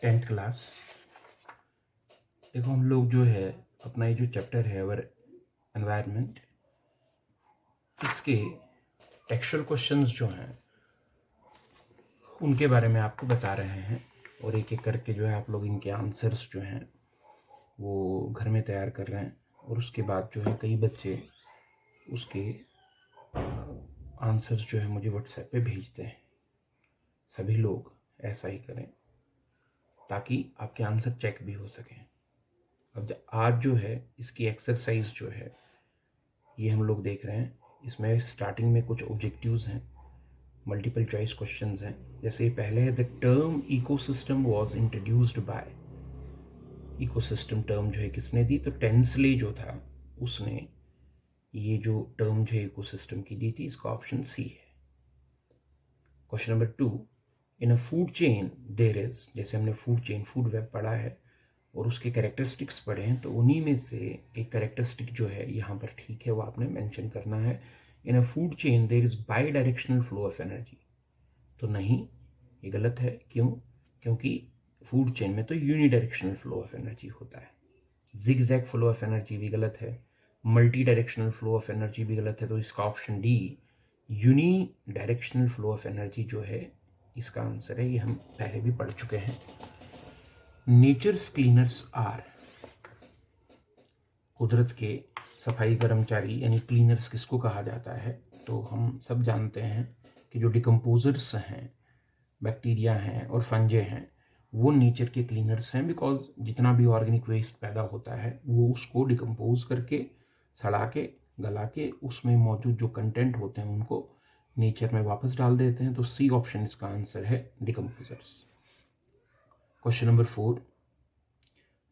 10th class. देखो हम लोग जो है अपना ये जो चैप्टर है अवर एनवायरनमेंट, इसके टेक्सचुअल क्वेश्चंस जो हैं उनके बारे में आपको बता रहे हैं और एक एक करके जो है आप लोग इनके आंसर्स जो हैं वो घर में तैयार कर रहे हैं और उसके बाद जो है कई बच्चे उसके आंसर्स जो है मुझे व्हाट्सएप पे भेजते हैं। सभी लोग ऐसा ही करें ताकि आपके आंसर चेक भी हो सकें। अब आज जो है इसकी एक्सरसाइज जो है ये हम लोग देख रहे हैं। इसमें स्टार्टिंग में कुछ ऑब्जेक्टिव्स हैं, मल्टीपल चॉइस क्वेश्चंस हैं। जैसे पहले है the term ecosystem was introduced by. Ecosystem term जो है किसने दी? तो टेंसले जो था उसने ये जो टर्म जो है इकोसिस्टम की दी थी। इसका ऑप्शन सी है। Question number 2, in a food chain there is, जैसे हमने फूड चेन फूड वेब पढ़ा है और उसके कैरेक्टरिस्टिक्स पढ़े हैं, तो उन्हीं में से एक कैरेक्टरिस्टिक जो है यहाँ पर ठीक है वो आपने मेंशन करना है। In a food chain there is bi directional flow of energy. तो नहीं, ये गलत है। क्यों? क्योंकि फूड चेन में तो यूनिडायरेक्शनल फ्लो ऑफ एनर्जी होता है। जिगजैग फ्लो ऑफ एनर्जी भी गलत है। Multi directional flow of energy भी गलत है। तो इसका option D uni directional flow of energy जो है इसका आंसर है। ये हम पहले भी पढ़ चुके हैं। नेचर्स क्लीनर्स आर, कुदरत के सफाई कर्मचारी यानी क्लीनर्स किसको कहा जाता है? तो हम सब जानते हैं कि जो डिकम्पोजर्स हैं, बैक्टीरिया हैं और फंजे हैं, वो नेचर के क्लीनर्स हैं। बिकॉज जितना भी ऑर्गेनिक वेस्ट पैदा होता है वो उसको डिकम्पोज करके, सड़ा के, गला के उसमें मौजूद जो कंटेंट होते हैं उनको नेचर में वापस डाल देते हैं। तो सी ऑप्शन इसका आंसर है, decomposers. Question number 4,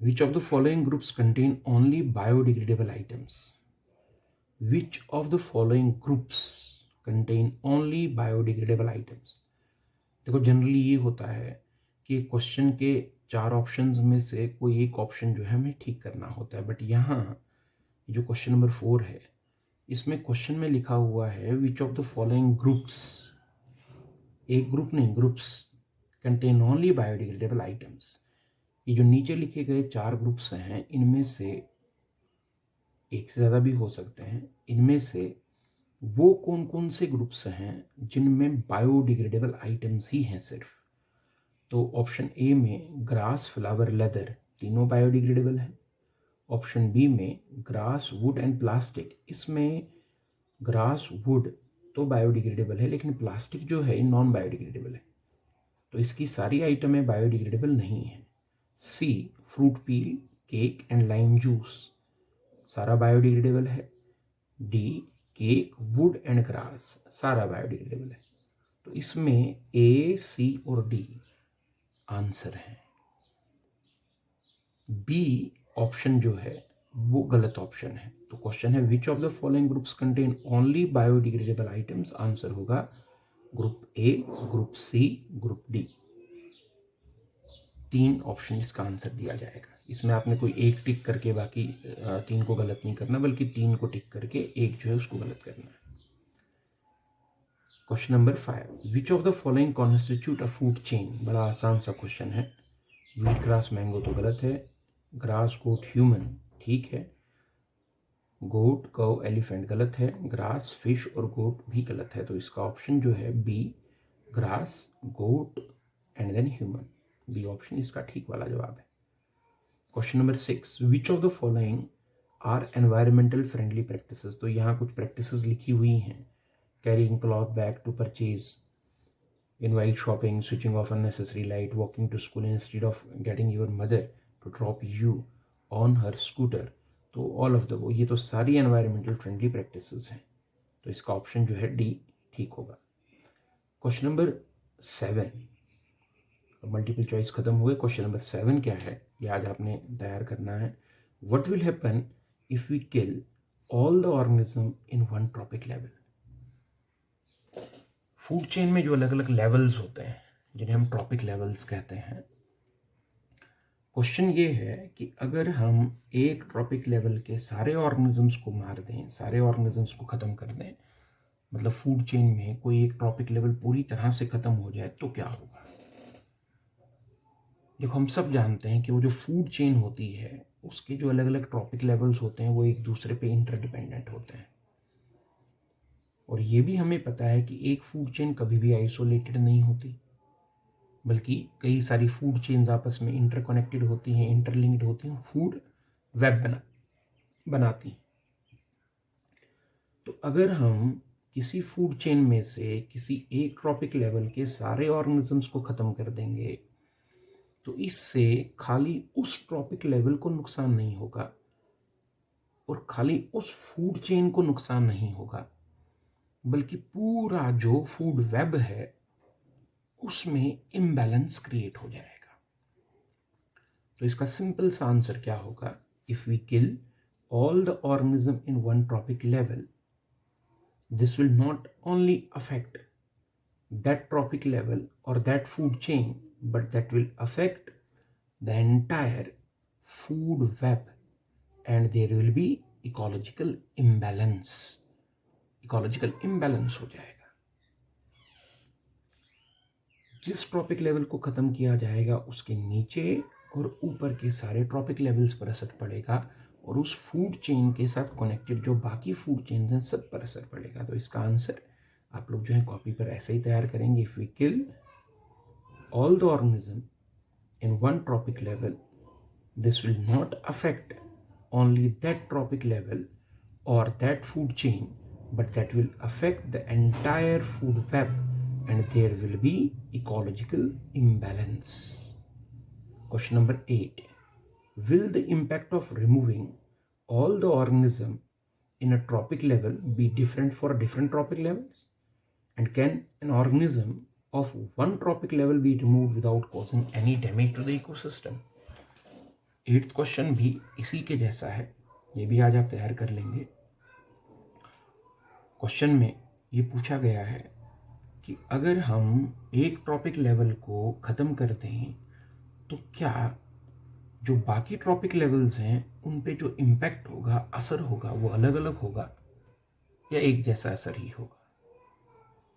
which of the following groups contain only biodegradable items? Which of the following groups contain only biodegradable items? देखो जनरली ये होता है कि क्वेश्चन के 4 ऑप्शंस में से कोई एक ऑप्शन जो है हमें ठीक करना होता है। बट यहाँ जो क्वेश्चन नंबर 4 है इसमें क्वेश्चन में लिखा हुआ है which of the following groups, एक ग्रुप नहीं, groups contain only biodegradable items. ये जो नीचे लिखे गए 4 ग्रुप्स हैं इनमें से एक से ज़्यादा भी हो सकते हैं। इनमें से वो कौन कौन से ग्रुप्स हैं जिनमें बायोडिग्रेडेबल आइटम्स ही हैं सिर्फ? तो ऑप्शन ए में ग्रास, फ्लावर, लेदर तीनों बायोडिग्रेडेबल हैं। ऑप्शन बी में ग्रास, वुड एंड प्लास्टिक, इसमें ग्रास, वुड तो बायोडिग्रेडेबल है लेकिन प्लास्टिक जो है नॉन बायोडिग्रेडेबल है। तो इसकी सारी आइटमें बायोडिग्रेडेबल नहीं है। C, fruit peel, cake and lime juice सारा बायोडिग्रेडेबल है। D, cake, wood and grass सारा बायोडिग्रेडेबल है। तो इसमें ए, सी और डी आंसर है। बी ऑप्शन जो है वो गलत ऑप्शन है। तो क्वेश्चन है which of the following groups contain only biodegradable items? Answer होगा group A, group C, group D. 3 option इसका आंसर दिया जाएगा। इसमें आपने कोई एक टिक करके बाकी 3 को गलत नहीं करना, बल्कि 3 को टिक करके एक जो है उसको गलत करना है। Question number 5, which of the following constitute a food chain? बड़ा आसान सा क्वेश्चन है। व्हीट ग्रास मैंगो तो गलत है। ग्रास, गोट, ह्यूमन ठीक है। गोट, कौ, एलिफेंट गलत है। ग्रास, फिश और गोट भी गलत है। तो इसका ऑप्शन जो है B, grass, goat and then human. B option इसका ठीक वाला जवाब है। Question number 6, which of the following are environmental friendly practices? तो यहाँ कुछ प्रैक्टिसेस लिखी हुई हैं। Carrying cloth bag to purchase in while shopping, switching off unnecessary light, walking to school instead of getting your mother to drop you on her scooter. तो all of the वो, ये तो सारी एनवायरमेंटल फ्रेंडली प्रैक्टिसेस हैं। तो इसका option जो है डी ठीक होगा। क्वेश्चन नंबर 7, मल्टीपल चॉइस खत्म हुए। क्वेश्चन नंबर 7 क्या है ये आज आपने तैयार करना है। What will happen if we kill all the organism in one trophic level? Food chain में जो अलग अलग लेवल्स होते हैं जिन्हें हम ट्रॉपिक लेवल्स कहते हैं, क्वेश्चन ये है कि अगर हम एक ट्रॉपिक लेवल के सारे ऑर्गेनिजम्स को मार दें, सारे ऑर्गेनिजम्स को ख़त्म कर दें, मतलब फूड चेन में कोई एक ट्रॉपिक लेवल पूरी तरह से ख़त्म हो जाए तो क्या होगा? देखो हम सब जानते हैं कि वो जो फूड चेन होती है उसके जो अलग अलग ट्रॉपिक लेवल्स होते हैं वो एक दूसरे पे इंटरडिपेंडेंट होते हैं। और ये भी हमें पता है कि एक फूड चेन कभी भी आइसोलेटेड नहीं होती, बल्कि कई सारी फूड चेन्स आपस में इंटरकनेक्टेड होती हैं, इंटरलिंक्ड होती हैं, फूड वेब बनाती हैं। तो अगर हम किसी फूड चेन में से किसी एक ट्रॉपिक लेवल के सारे ऑर्गेनिजम्स को ख़त्म कर देंगे तो इससे खाली उस ट्रॉपिक लेवल को नुकसान नहीं होगा और खाली उस फूड चेन को नुकसान नहीं होगा, बल्कि पूरा जो फूड वेब है उसमें इम्बैलेंस क्रिएट हो जाएगा। तो इसका सिंपल सा आंसर क्या होगा? If we kill all the organism in one trophic level, this will not only affect that trophic level or that food chain, but that will affect the entire food web and there will be ecological imbalance. Ecological imbalance हो जाएगा। जिस trophic level को ख़त्म किया जाएगा उसके नीचे और ऊपर के सारे ट्रॉपिक लेवल्स पर असर पड़ेगा और उस फूड चेन के साथ कनेक्टेड जो बाकी फूड चेन्स हैं सब पर असर पड़ेगा। तो इसका आंसर आप लोग जो है कॉपी पर ऐसे ही तैयार करेंगे। If we kill all the organism in one trophic level, this will not affect only that trophic level और that food chain, but that will affect the entire food web and there will be ecological imbalance. Question number 8. Will the impact of removing all the organism in a tropic level be different for different tropic levels? And can an organism of one tropic level be removed without causing any damage to the ecosystem? 8th question भी इसी के जैसा है, ये भी आज आप तैयार कर लेंगे। क्वेश्चन में ये पूछा गया है कि अगर हम एक ट्रॉपिक लेवल को ख़त्म कर दें तो क्या जो बाकी ट्रॉपिक लेवल्स हैं उन पे जो इम्पैक्ट होगा, असर होगा, वो अलग अलग होगा या एक जैसा असर ही होगा?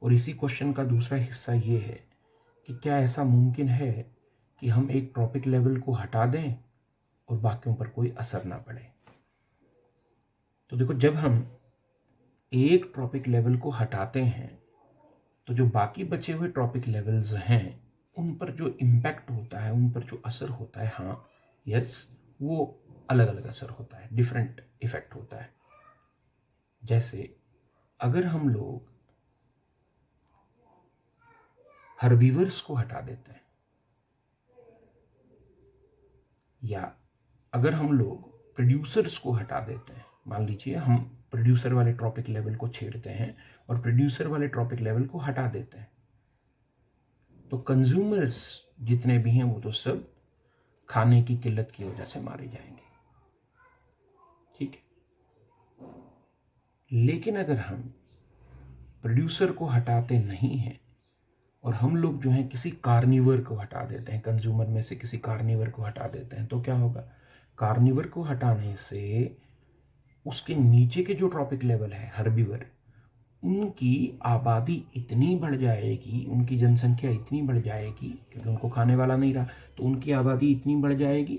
और इसी क्वेश्चन का दूसरा हिस्सा ये है कि क्या ऐसा मुमकिन है कि हम एक ट्रॉपिक लेवल को हटा दें और बाकियों पर कोई असर ना पड़े? तो देखो, जब हम एक ट्रॉपिक लेवल को हटाते हैं तो जो बाकी बचे हुए ट्रॉपिक लेवल्स हैं उन पर जो इम्पैक्ट होता है, उन पर जो असर होता है, हाँ यस, वो अलग अलग असर होता है, डिफरेंट इफेक्ट होता है। जैसे अगर हम लोग हर्बीवर्स को हटा देते हैं या अगर हम लोग प्रोड्यूसर्स को हटा देते हैं, मान लीजिए हम प्रोड्यूसर वाले ट्रॉपिक लेवल को छेड़ते हैं और प्रोड्यूसर वाले ट्रॉपिक लेवल को हटा देते हैं, तो कंज्यूमर्स जितने भी हैं वो तो सब खाने की किल्लत की वजह से मारे जाएंगे, ठीक है। लेकिन अगर हम प्रोड्यूसर को हटाते नहीं हैं और हम लोग जो है किसी कार्निवर को हटा देते हैं, कंज्यूमर में से किसी कार्निवर को हटा देते हैं, तो क्या होगा? कार्निवर को हटाने से उसके नीचे के जो ट्रॉपिक लेवल है, हर्बीवर, उनकी आबादी इतनी बढ़ जाएगी, उनकी जनसंख्या इतनी बढ़ जाएगी, क्योंकि उनको खाने वाला नहीं रहा, तो उनकी आबादी इतनी बढ़ जाएगी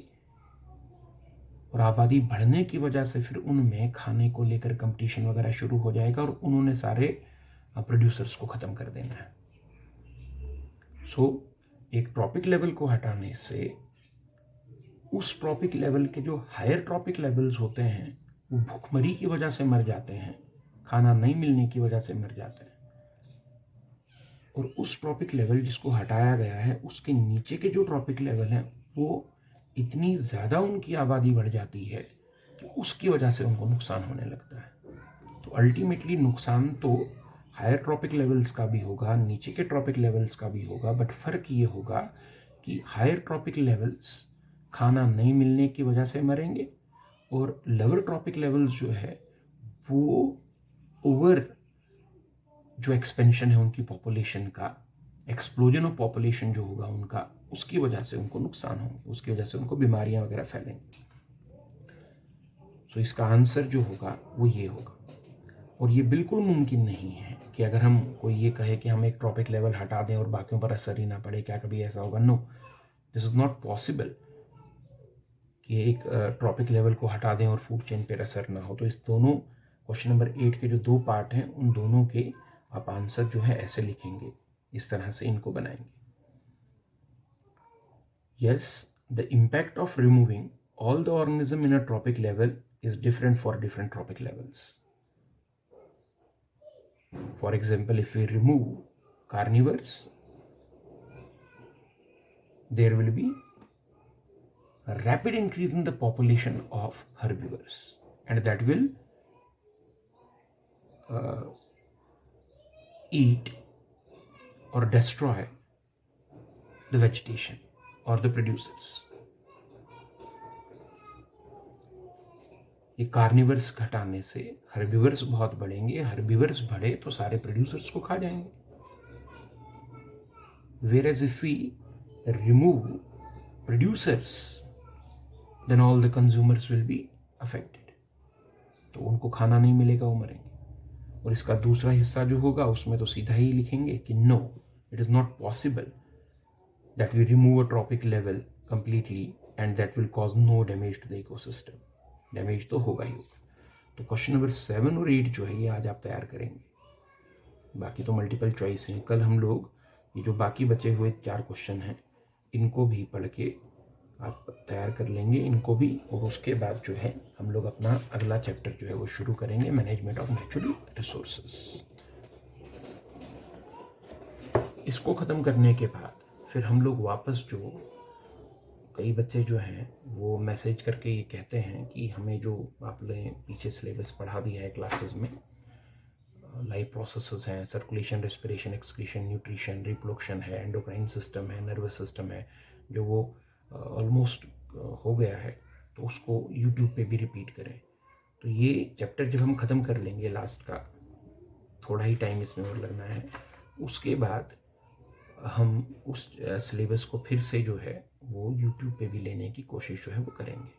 और आबादी बढ़ने की वजह से फिर उनमें खाने को लेकर कंपटीशन वगैरह शुरू हो जाएगा और उन्होंने सारे प्रोड्यूसर्स को ख़त्म कर देना है। सो एक ट्रॉपिक लेवल को हटाने से उस ट्रॉपिक लेवल के जो हायर ट्रॉपिक लेवल्स होते हैं वो भूखमरी की वजह से मर जाते हैं, खाना नहीं मिलने की वजह से मर जाते हैं, और उस ट्रॉपिक लेवल जिसको हटाया गया है उसके नीचे के जो ट्रॉपिक लेवल हैं वो इतनी ज़्यादा उनकी आबादी बढ़ जाती है कि उसकी वजह से उनको नुकसान होने लगता है। तो अल्टीमेटली नुकसान तो हायर ट्रॉपिक लेवल्स का भी होगा, नीचे के ट्रॉपिक लेवल्स का भी होगा, बट फ़र्क ये होगा कि हायर ट्रॉपिक लेवल्स खाना नहीं मिलने की वजह से मरेंगे और लोअर ट्रॉपिक लेवल्स जो है वो ओवर जो एक्सपेंशन है उनकी पॉपुलेशन का, एक्सप्लोजन ऑफ पॉपुलेशन जो होगा उनका, उसकी वजह से उनको नुकसान होंगे, उसकी वजह से उनको बीमारियां वगैरह फैलेंगी। तो इसका आंसर जो होगा वो ये होगा। और ये बिल्कुल मुमकिन नहीं है कि अगर हम कोई ये कहे कि हम एक ट्रॉपिक लेवल हटा दें और बाकियों पर असर ही ना पड़े, क्या कभी ऐसा होगा? No, this is not possible कि एक ट्रॉपिक लेवल को हटा दें और फूड चेन पर असर ना हो। तो इस दोनों क्वेश्चन नंबर 8 के जो 2 पार्ट हैं उन दोनों के आप आंसर जो है ऐसे लिखेंगे, इस तरह से इनको बनाएंगे। Yes, the impact of removing all the organism in a tropic level is different for different tropic levels. For example, if we remove carnivores, there will be a rapid increase in the population of herbivores, and that will eat or destroy the vegetation or the producers. ये carnivores घटाने से herbivores बहुत बढ़ेंगे, herbivores बढ़े तो सारे producers को खा जाएंगे। Whereas if we remove producers, then all the consumers will be affected. तो उनको खाना नहीं मिलेगा, वो मरेंगे। और इसका दूसरा हिस्सा जो होगा उसमें तो सीधा ही लिखेंगे कि no, it is not possible that we remove a tropic level completely and that will cause no damage to the ecosystem. Damage तो होगा ही होगा। तो क्वेश्चन नंबर 7 और 8 जो है ये आज आप तैयार करेंगे। बाकी तो मल्टीपल चॉइस हैं। कल हम लोग ये जो बाकी बचे हुए 4 क्वेश्चन हैं इनको भी पढ़ के आप तैयार कर लेंगे इनको भी, और उसके बाद जो है हम लोग अपना अगला चैप्टर जो है वो शुरू करेंगे, मैनेजमेंट ऑफ नेचुरल रिसोर्सेज। इसको ख़त्म करने के बाद फिर हम लोग वापस जो कई बच्चे जो हैं वो मैसेज करके ये कहते हैं कि हमें जो आपने पीछे सिलेबस पढ़ा दिया है क्लासेस में, लाइफ प्रोसेसेस हैं, circulation, respiration, excretion, nutrition, reproduction है, एंडोक्राइन सिस्टम है, नर्वस सिस्टम है, जो वो ऑलमोस्ट हो गया है, तो उसको यूट्यूब पे भी रिपीट करें। तो ये चैप्टर जब हम ख़त्म कर लेंगे लास्ट का, थोड़ा ही टाइम इसमें और लगना है, उसके बाद हम उस सिलेबस को फिर से जो है वो यूट्यूब पे भी लेने की कोशिश जो है वो करेंगे।